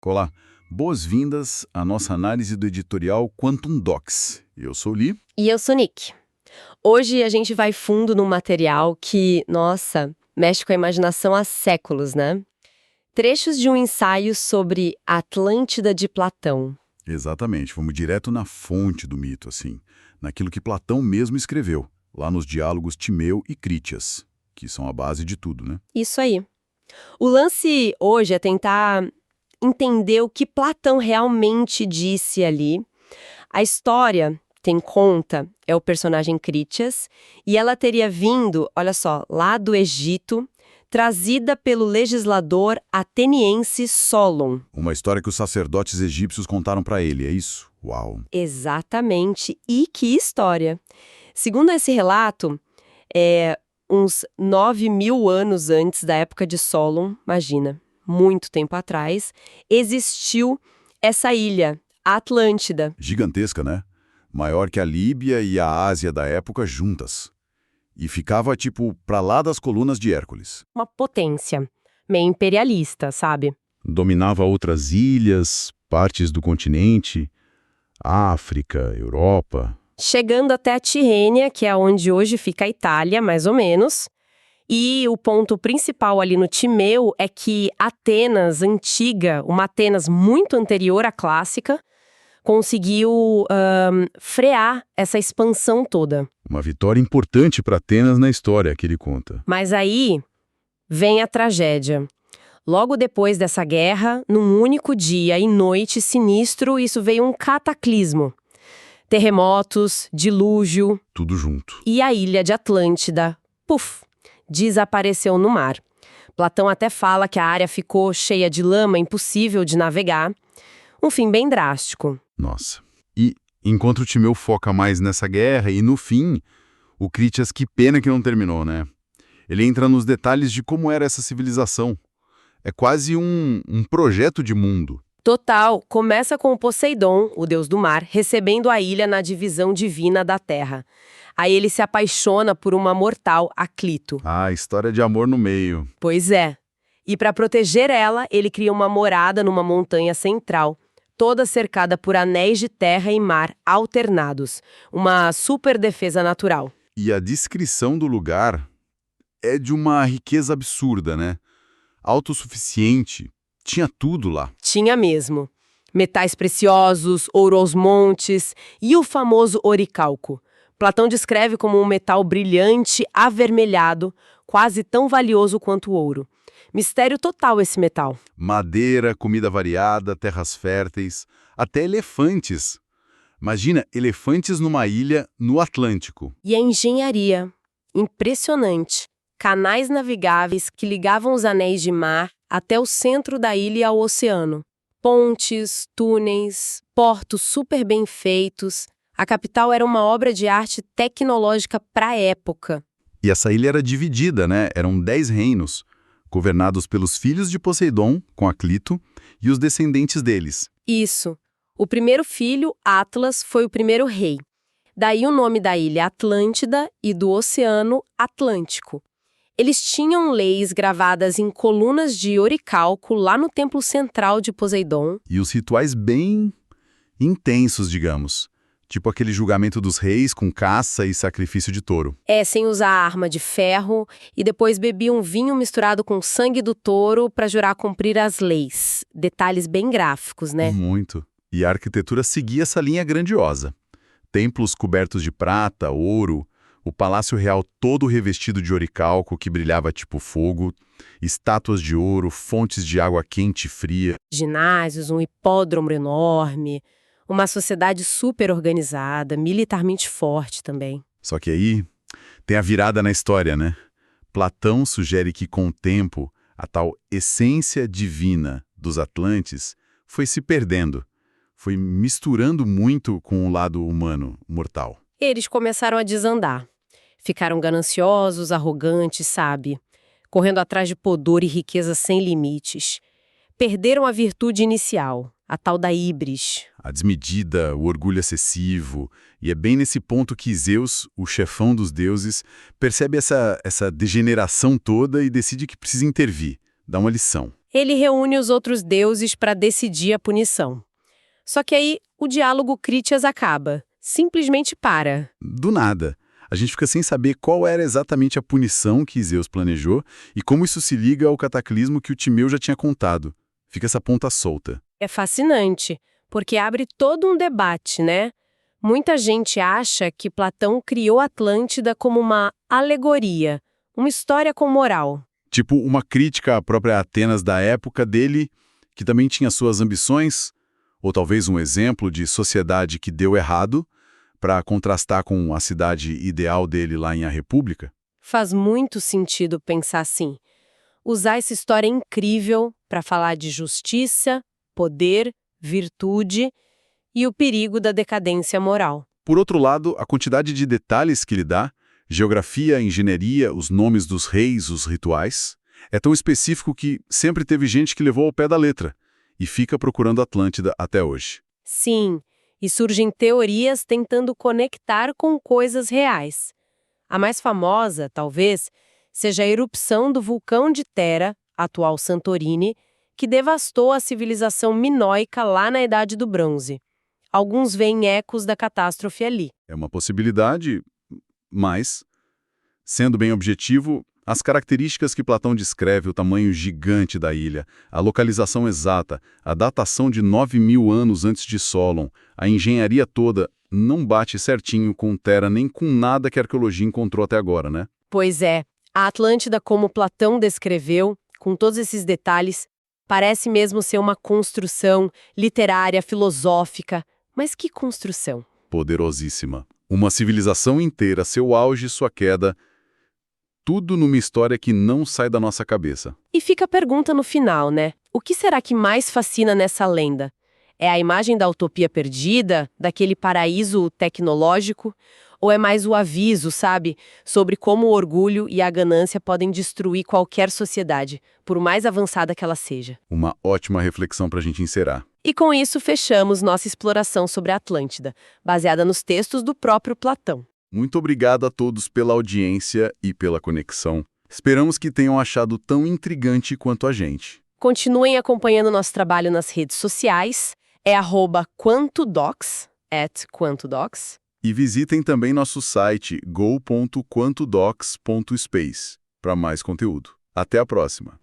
Olá, boas-vindas à nossa análise do editorial Quantum Docs. Eu sou o Li. E eu sou Nick. Hoje a gente vai fundo num material que, nossa, mexe com a imaginação há séculos, né? Trechos de um ensaio sobre a Atlântida de Platão. Exatamente, vamos direto na fonte do mito, assim, naquilo que Platão mesmo escreveu, lá nos diálogos Timeu e Crítias, que são a base de tudo, né? Isso aí. O lance hoje é tentar entender o que Platão realmente disse ali. A história, quem conta, é o personagem Crítias, e ela teria vindo, olha só, lá do Egito, trazida pelo legislador ateniense Solon. Uma história que os sacerdotes egípcios contaram para ele, é isso? Uau! Exatamente. E que história! Segundo esse relato, uns 9.000 anos antes da época de Solon, imagina, muito tempo atrás, existiu essa ilha, a Atlântida. Gigantesca, né? Maior que a Líbia e a Ásia da época juntas. E ficava, tipo, pra lá das colunas de Hércules. Uma potência, meio imperialista, sabe? Dominava outras ilhas, partes do continente, África, Europa. Chegando até a Tirrênia, que é onde hoje fica a Itália, mais ou menos. E o ponto principal ali no Timeu é que Atenas antiga, uma Atenas muito anterior à clássica, conseguiu frear essa expansão toda. Uma vitória importante para Atenas na história, que ele conta. Mas aí vem a tragédia. Logo depois dessa guerra, num único dia e noite sinistro, isso veio um cataclismo. Terremotos, dilúvio. Tudo junto. E a ilha de Atlântida, puf, desapareceu no mar. Platão até fala que a área ficou cheia de lama, impossível de navegar. Um fim bem drástico. Nossa. E enquanto o Timeu foca mais nessa guerra e no fim, o Crítias, que pena que não terminou, né? Ele entra nos detalhes de como era essa civilização. É quase um projeto de mundo. Total, começa com o Poseidon, o deus do mar, recebendo a ilha na divisão divina da terra. Aí ele se apaixona por uma mortal, a Clito. Ah, história de amor no meio. Pois é. E para proteger ela, ele cria uma morada numa montanha central, toda cercada por anéis de terra e mar alternados. Uma super defesa natural. E a descrição do lugar é de uma riqueza absurda, né? Autossuficiente. Tinha tudo lá. Tinha mesmo. Metais preciosos, ouro aos montes e o famoso oricalco. Platão descreve como um metal brilhante, avermelhado, quase tão valioso quanto o ouro. Mistério total esse metal. Madeira, comida variada, terras férteis, até elefantes. Imagina, elefantes numa ilha no Atlântico. E a engenharia. Impressionante. Canais navegáveis que ligavam os anéis de mar até o centro da ilha e ao oceano. Pontes, túneis, portos super bem feitos. A capital era uma obra de arte tecnológica para a época. E essa ilha era dividida, né? Eram 10 reinos, governados pelos filhos de Poseidon, com a Clito, e os descendentes deles. Isso. O primeiro filho, Atlas, foi o primeiro rei. Daí o nome da ilha Atlântida e do oceano Atlântico. Eles tinham leis gravadas em colunas de oricalco lá no templo central de Poseidon. E os rituais bem intensos, digamos. Tipo aquele julgamento dos reis com caça e sacrifício de touro. Sem usar arma de ferro, e depois bebiam vinho misturado com sangue do touro para jurar cumprir as leis. Detalhes bem gráficos, né? Muito. E a arquitetura seguia essa linha grandiosa. Templos cobertos de prata, ouro, o palácio real todo revestido de oricalco que brilhava tipo fogo, estátuas de ouro, fontes de água quente e fria. Ginásios, um hipódromo enorme, uma sociedade super organizada, militarmente forte também. Só que aí tem a virada na história, né? Platão sugere que com o tempo, a tal essência divina dos Atlantes foi se perdendo, foi misturando muito com o lado humano, mortal. Eles começaram a desandar. Ficaram gananciosos, arrogantes, sabe? Correndo atrás de pudor e riqueza sem limites. Perderam a virtude inicial, a tal da híbris. A desmedida, o orgulho excessivo. E é bem nesse ponto que Zeus, o chefão dos deuses, percebe essa degeneração toda e decide que precisa intervir, dar uma lição. Ele reúne os outros deuses para decidir a punição. Só que aí o diálogo Critias acaba. Simplesmente para. Do nada. A gente fica sem saber qual era exatamente a punição que Zeus planejou e como isso se liga ao cataclismo que o Timeu já tinha contado. Fica essa ponta solta. É fascinante, porque abre todo um debate, né? Muita gente acha que Platão criou Atlântida como uma alegoria, uma história com moral. Tipo uma crítica à própria Atenas da época dele, que também tinha suas ambições, ou talvez um exemplo de sociedade que deu errado, para contrastar com a cidade ideal dele lá em A República? Faz muito sentido pensar assim. Usar essa história incrível para falar de justiça, poder, virtude e o perigo da decadência moral. Por outro lado, a quantidade de detalhes que ele dá, geografia, engenharia, os nomes dos reis, os rituais, é tão específico que sempre teve gente que levou ao pé da letra e fica procurando Atlântida até hoje. Sim, e surgem teorias tentando conectar com coisas reais. A mais famosa, talvez, seja a erupção do vulcão de Tera, atual Santorini, que devastou a civilização minoica lá na Idade do Bronze. Alguns veem ecos da catástrofe ali. É uma possibilidade, mas, sendo bem objetivo, as características que Platão descreve, o tamanho gigante da ilha, a localização exata, a datação de 9.000 anos antes de Solon, a engenharia toda, não bate certinho com Tera nem com nada que a arqueologia encontrou até agora, né? Pois é, a Atlântida como Platão descreveu, com todos esses detalhes, parece mesmo ser uma construção literária, filosófica. Mas que construção? Poderosíssima. Uma civilização inteira, seu auge, sua queda, tudo numa história que não sai da nossa cabeça. E fica a pergunta no final, né? O que será que mais fascina nessa lenda? É a imagem da utopia perdida, daquele paraíso tecnológico? Ou é mais o aviso, sabe, sobre como o orgulho e a ganância podem destruir qualquer sociedade, por mais avançada que ela seja? Uma ótima reflexão para a gente encerrar. E com isso fechamos nossa exploração sobre a Atlântida, baseada nos textos do próprio Platão. Muito obrigado a todos pela audiência e pela conexão. Esperamos que tenham achado tão intrigante quanto a gente. Continuem acompanhando nosso trabalho nas redes sociais, é @quantodocs, @quantodocs. E visitem também nosso site go.quantodocs.space para mais conteúdo. Até a próxima!